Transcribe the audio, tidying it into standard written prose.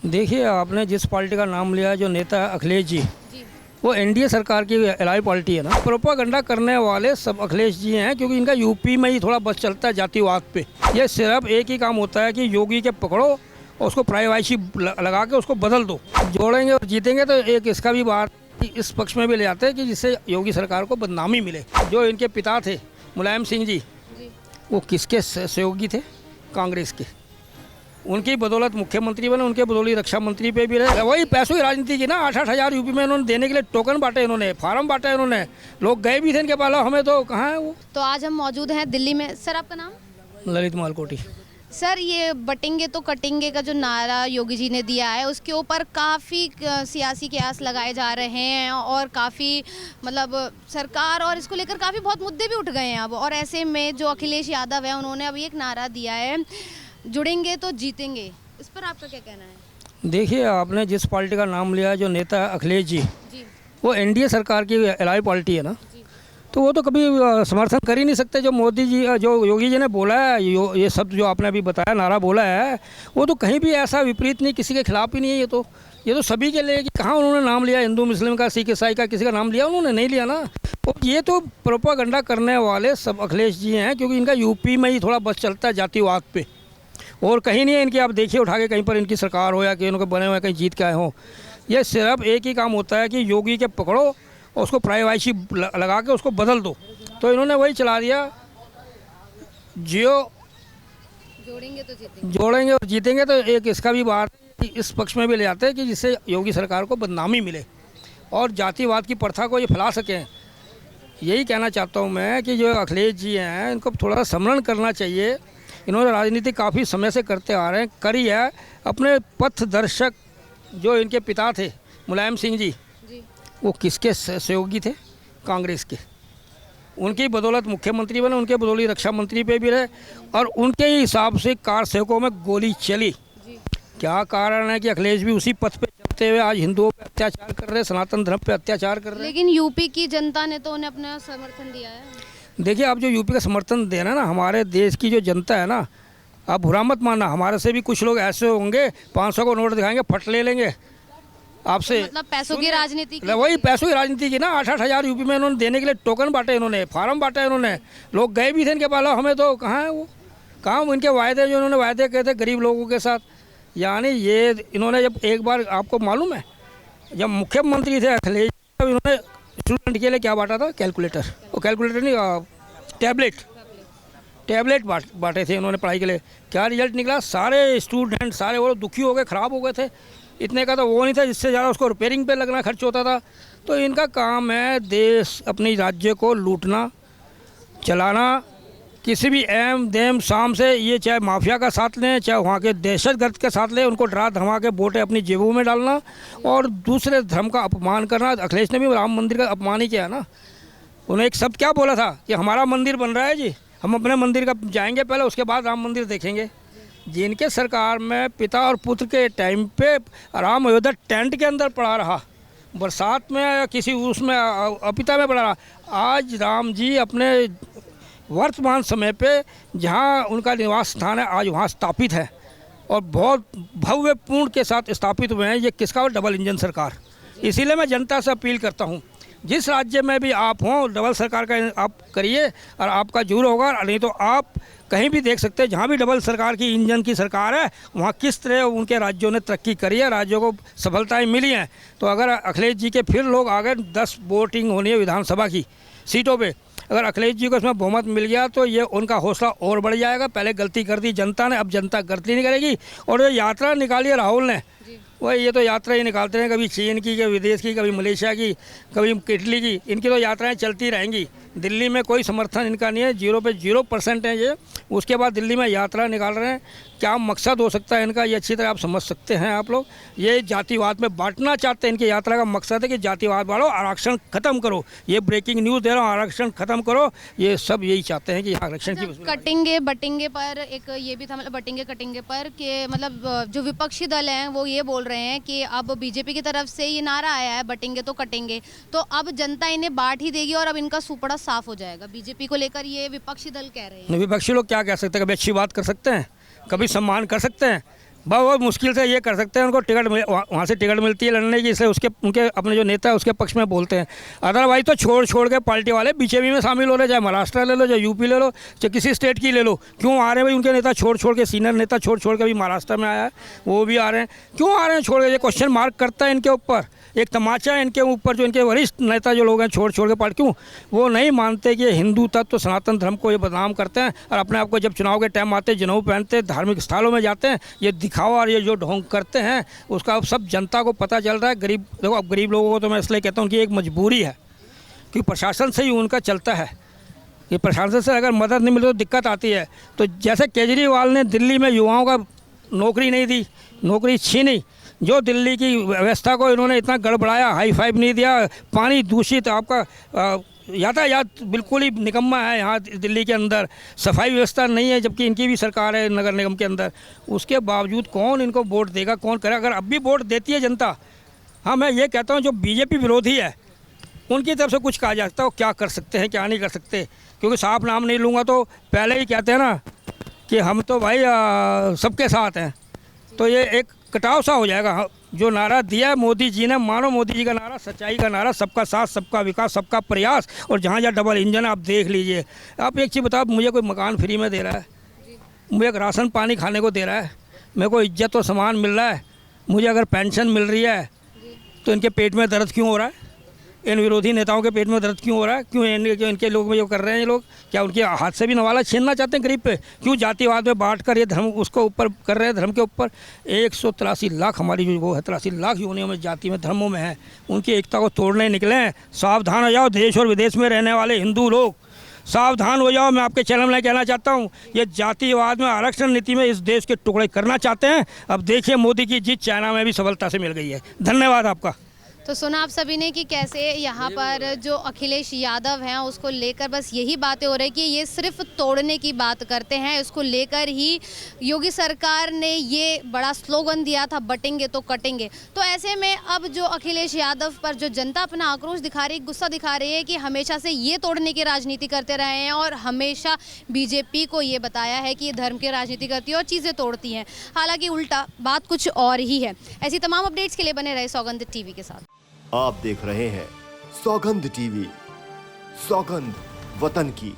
देखिए, आपने जिस पार्टी का नाम लिया, जो नेता है अखिलेश जी, जी। वो एनडीए सरकार की एलाई पार्टी है ना। प्रोपागंडा करने वाले सब अखिलेश जी हैं, क्योंकि इनका यूपी में ही थोड़ा बस चलता है जातिवाद पे। ये सिर्फ एक ही काम होता है कि योगी के पकड़ो और उसको प्राइवेसी लगा के उसको बदल दो। जोड़ेंगे और जीतेंगे, तो एक इसका भी बात इस पक्ष में भी ले जाते हैं कि जिससे योगी सरकार को बदनामी मिले। जो इनके पिता थे मुलायम सिंह जी, वो किसके सहयोगी थे? कांग्रेस के। उनकी बदौलत मुख्यमंत्री बने, उनके बदौलत रक्षा मंत्री पे भी रहे। वही पैसों की राजनीति की ना। 8-8 हज़ार यूपी में इन्होंने देने के लिए टोकन बांटे, इन्होंने फार्म बांटे, इन्होंने लोग गए भी थे इनके पास। हमें तो कहाँ है वो। तो आज हम मौजूद हैं दिल्ली में। सर, आपका नाम? ललित मालकोटी। सर, ये बटेंगे तो कटेंगे का जो नारा योगी जी ने दिया है, उसके ऊपर काफ़ी सियासी कयास लगाए जा रहे हैं और काफ़ी मतलब सरकार और इसको लेकर काफ़ी बहुत मुद्दे भी उठ गए हैं अब। और ऐसे में जो अखिलेश यादव है, उन्होंने अभी एक नारा दिया है, जुड़ेंगे तो जीतेंगे। इस पर आपका क्या कहना है? देखिए, आपने जिस पार्टी का नाम लिया, जो नेता है अखिलेश जी, जी। वो एनडीए सरकार की एलाई पार्टी है ना। जी। तो वो तो कभी समर्थन कर ही नहीं सकते। जो मोदी जी, जो योगी जी ने बोला है, ये सब जो आपने अभी बताया नारा बोला है, वो तो कहीं भी ऐसा विपरीत नहीं, किसी के खिलाफ ही नहीं है। ये तो सभी के लिए कि कहाँ उन्होंने नाम लिया हिंदू मुस्लिम का, सिख ईसाई का, किसी का नाम लिया? उन्होंने नहीं लिया ना। और ये तो प्रोपागंडा करने वाले सब अखिलेश जी हैं, क्योंकि इनका यूपी में ही थोड़ा बस चलता है जातिवाद पे, और कहीं नहीं है इनकी। आप देखिए उठा के कहीं पर इनकी सरकार हो या कि उनके बने हुए कहीं जीत के आए हों। ये सिर्फ एक ही काम होता है कि योगी के पकड़ो और उसको प्राइवेसी लगा के उसको बदल दो। तो इन्होंने वही चला दिया, जियो जोड़ेंगे तो जीतेंगे। जोड़ेंगे और जीतेंगे। तो एक इसका भी बात इस पक्ष में भी ले जाते हैं कि जिससे योगी सरकार को बदनामी मिले और जातिवाद की प्रथा को ये फैला सकें। यही कहना चाहता हूँ मैं कि जो अखिलेश जी हैं, इनको थोड़ा सा संवरण करना चाहिए। इन्होंने राजनीति काफ़ी समय से करते आ रहे हैं, करी है। अपने पथ दर्शक जो इनके पिता थे मुलायम सिंह जी, वो किसके सहयोगी थे? कांग्रेस के। उनकी बदौलत मुख्यमंत्री बने, उनके बदौलत रक्षा मंत्री पे भी रहे, और उनके ही हिसाब से कार सेवकों में गोली चली। क्या कारण है कि अखिलेश भी उसी पथ पे चलते हुए आज हिंदुओं पे अत्याचार कर रहे हैं, सनातन धर्म पे अत्याचार कर रहे हैं? लेकिन यूपी की जनता ने तो उन्हें अपना समर्थन दिया है। देखिए, आप जो यूपी का समर्थन देना ना, हमारे देश की जो जनता है ना, आप बुरा मत मानना, हमारे से भी कुछ लोग ऐसे होंगे 500 को नोट दिखाएंगे, फट ले लेंगे आपसे। तो मतलब पैसों की राजनीति की। वही पैसों की राजनीति की ना। 8-8 हज़ार यूपी में इन्होंने देने के लिए टोकन बांटे, इन्होंने फार्म बांटे, इन्होंने लोग गए भी थे इनके पास। हमें तो कहाँ है वो। कहाँ उनके वायदे, जो इन्होंने वायदे किए थे गरीब लोगों के साथ। यानी ये इन्होंने जब एक बार, आपको मालूम है, जब मुख्यमंत्री थे अखिलेश, तब इन्होंने स्टूडेंट के लिए क्या बांटा था? कैलकुलेटर। वो कैलकुलेटर नहीं, टैबलेट बांटे थे इन्होंने पढ़ाई के लिए। क्या रिजल्ट निकला? सारे स्टूडेंट, सारे वो दुखी हो गए, ख़राब हो गए थे। इतने का तो वो नहीं था, जिससे ज़्यादा उसको रिपेयरिंग पे लगना खर्च होता था। तो इनका काम है देश, अपनी राज्य को लूटना, चलाना, किसी भी एम देम शाम से। ये चाहे माफिया का साथ लें, चाहे वहाँ के दहशतगर्द के साथ लें, उनको डरा धमा के वोटें अपनी जेबों में डालना और दूसरे धर्म का अपमान करना। अखिलेश ने भी राम मंदिर का अपमान ही किया ना। उन्हें एक शब्द क्या बोला था कि हमारा मंदिर बन रहा है जी, हम अपने मंदिर का जाएंगे पहले, उसके बाद राम मंदिर देखेंगे। जिनके सरकार में पिता और पुत्र के टाइम पे राम अयोध्या टेंट के अंदर पड़ा रहा, बरसात में या किसी उसमें अपिता में पड़ा रहा। आज राम जी अपने वर्तमान समय पे जहाँ उनका निवास स्थान है, आज वहाँ स्थापित है और बहुत भव्य पूर्ण के साथ स्थापित हुए हैं। ये किसका? डबल इंजन सरकार। इसीलिए मैं जनता से अपील करता हूँ, जिस राज्य में भी आप हों, डबल सरकार का आप करिए और आपका जरूर होगा। नहीं तो आप कहीं भी देख सकते हैं, जहाँ भी डबल सरकार की इंजन की सरकार है, वहाँ किस तरह उनके राज्यों ने तरक्की करी है, राज्यों को सफलताएं मिली हैं। तो अगर अखिलेश जी के फिर लोग आ गए, 10 वोटिंग होनी है विधानसभा की सीटों पे, अगर अखिलेश जी को इसमें बहुमत मिल गया तो ये उनका हौसला और बढ़ जाएगा। पहले गलती कर दी जनता ने, अब जनता गलती नहीं करेगी। और जो यात्रा निकाली है राहुल ने, वही ये तो यात्रा ही निकालते हैं, कभी चीन की, कभी विदेश की, कभी मलेशिया की, कभी इटली की। इनकी तो यात्राएं चलती रहेंगी। दिल्ली में कोई समर्थन इनका नहीं है, 0% है ये। उसके बाद दिल्ली में यात्रा निकाल रहे हैं। क्या मकसद हो सकता है इनका, ये अच्छी तरह आप समझ सकते हैं आप लोग। ये जातिवाद में बांटना चाहते हैं। इनकी यात्रा का मकसद है कि जातिवाद वालों, आरक्षण खत्म करो। ये ब्रेकिंग न्यूज़ दे रहा हूँ, आरक्षण खत्म करो। ये सब यही चाहते हैं कि आरक्षण की कटेंगे बटेंगे पर एक ये भी था, मतलब बटेंगे कटेंगे पर कि मतलब जो विपक्षी दल हैं वो ये बोल रहे हैं कि अब बीजेपी की तरफ से ये नारा आया है, बटेंगे तो कटेंगे, तो अब जनता इन्हें बांट ही देगी और अब इनका सुपड़ा साफ हो जाएगा बीजेपी को लेकर, ये विपक्षी दल कह रहे हैं। विपक्षी लोग क्या कह सकते हैं? कभी अच्छी बात कर सकते हैं, कभी सम्मान कर सकते हैं, बहुत मुश्किल से ये कर सकते हैं, उनको टिकट वहाँ से टिकट मिलती है लड़ने की, इसलिए उसके उनके अपने जो नेता है उसके पक्ष में बोलते हैं। अदरवाइज तो छोड़ के पार्टी वाले बीजेपी में शामिल हो रहे, चाहे महाराष्ट्र ले लो, चाहे यूपी ले लो, चाहे किसी स्टेट की ले लो। क्यों आ रहे हैं भाई उनके नेता छोड़ के, सीनियर नेता छोड़ के, अभी महाराष्ट्र में आया है वो भी आ रहे हैं, क्यों आ रहे हैं छोड़ के? ये क्वेश्चन मार्क करता है इनके ऊपर, एक तमाचा है इनके ऊपर। जो इनके वरिष्ठ नेता जो लोग हैं छोड़ के पार्टी, क्यों वो नहीं मानते कि ये हिंदू तत्व सनातन धर्म को ये बदनाम करते हैं, और अपने आप को जब चुनाव के टाइम आते जनेऊ पहनते धार्मिक स्थलों में जाते हैं, ये दिखावा और ये जो ढोंग करते हैं उसका अब सब जनता को पता चल रहा है। गरीब देखो, अब गरीब लोगों को तो मैं इसलिए कहता हूँ उनकी एक मजबूरी है कि प्रशासन से ही उनका चलता है, कि प्रशासन से अगर मदद नहीं मिले तो दिक्कत आती है। तो जैसे केजरीवाल ने दिल्ली में युवाओं का नौकरी नहीं दी, नौकरी छीनी, जो दिल्ली की व्यवस्था को इन्होंने इतना गड़बड़ाया, हाई फाइव नहीं दिया, पानी दूषित, आपका यातायात बिल्कुल ही निकम्मा है यहाँ दिल्ली के अंदर, सफाई व्यवस्था नहीं है, जबकि इनकी भी सरकार है नगर निगम के अंदर। उसके बावजूद कौन इनको वोट देगा, कौन करेगा? अगर अब भी वोट देती है जनता, हाँ मैं ये कहता हूँ जो बीजेपी विरोधी है उनकी तरफ से कुछ कहा जा सकता है, वो क्या कर सकते हैं क्या नहीं कर सकते, क्योंकि साफ नाम नहीं लूँगा तो पहले ही कहते हैं ना कि हम तो भाई सबके साथ हैं, तो ये एक कटाव सा हो जाएगा। जो नारा दिया है मोदी जी ने, मानो मोदी जी का नारा सच्चाई का नारा, सबका साथ सबका विकास सबका प्रयास, और जहाँ जहाँ डबल इंजन आप देख लीजिए। आप एक चीज़ बताओ, मुझे कोई मकान फ्री में दे रहा है, मुझे एक राशन पानी खाने को दे रहा है, मेरे को इज्जत और सम्मान मिल रहा है, मुझे अगर पेंशन मिल रही है तो इनके पेट में दर्द क्यों हो रहा है? इन विरोधी नेताओं के पेट में दर्द क्यों हो रहा है? क्यों इनके लोग जो कर रहे हैं ये लोग, क्या उनके हाथ से भी नवाला छीनना चाहते हैं गरीब पे? क्यों जातिवाद में बांट कर ये धर्म उसको ऊपर कर रहे हैं, धर्म के ऊपर? 183 लाख हमारी जो वो है 83 लाख योनियों में, जाति में, धर्मों में है, उनकी एकता को तोड़ने निकले हैं। सावधान हो जाओ देश और विदेश में रहने वाले हिंदू लोग, सावधान हो जाओ। मैं आपके चैनल में कहना चाहता हूँ, ये जातिवाद में, आरक्षण नीति में इस देश के टुकड़े करना चाहते हैं। अब देखिए मोदी की जीत चाइना में भी सफलता से मिल गई है। धन्यवाद आपका। तो सुना आप सभी ने कि कैसे यहाँ पर जो अखिलेश यादव हैं उसको लेकर बस यही बातें हो रही कि ये सिर्फ तोड़ने की बात करते हैं। इसको लेकर ही योगी सरकार ने ये बड़ा स्लोगन दिया था, बटेंगे तो कटेंगे। तो ऐसे में अब जो अखिलेश यादव पर जो जनता अपना आक्रोश दिखा रही, गुस्सा दिखा रही है कि हमेशा से ये तोड़ने की राजनीति करते रहे हैं और हमेशा बीजेपी को ये बताया है कि ये धर्म की राजनीति करती है और चीज़ें तोड़ती हैं। हालांकि उल्टा बात कुछ और ही है। ऐसी तमाम अपडेट्स के लिए बने रहे सौगंध टीवी के साथ। आप देख रहे हैं सौगंध टीवी, सौगंध वतन की।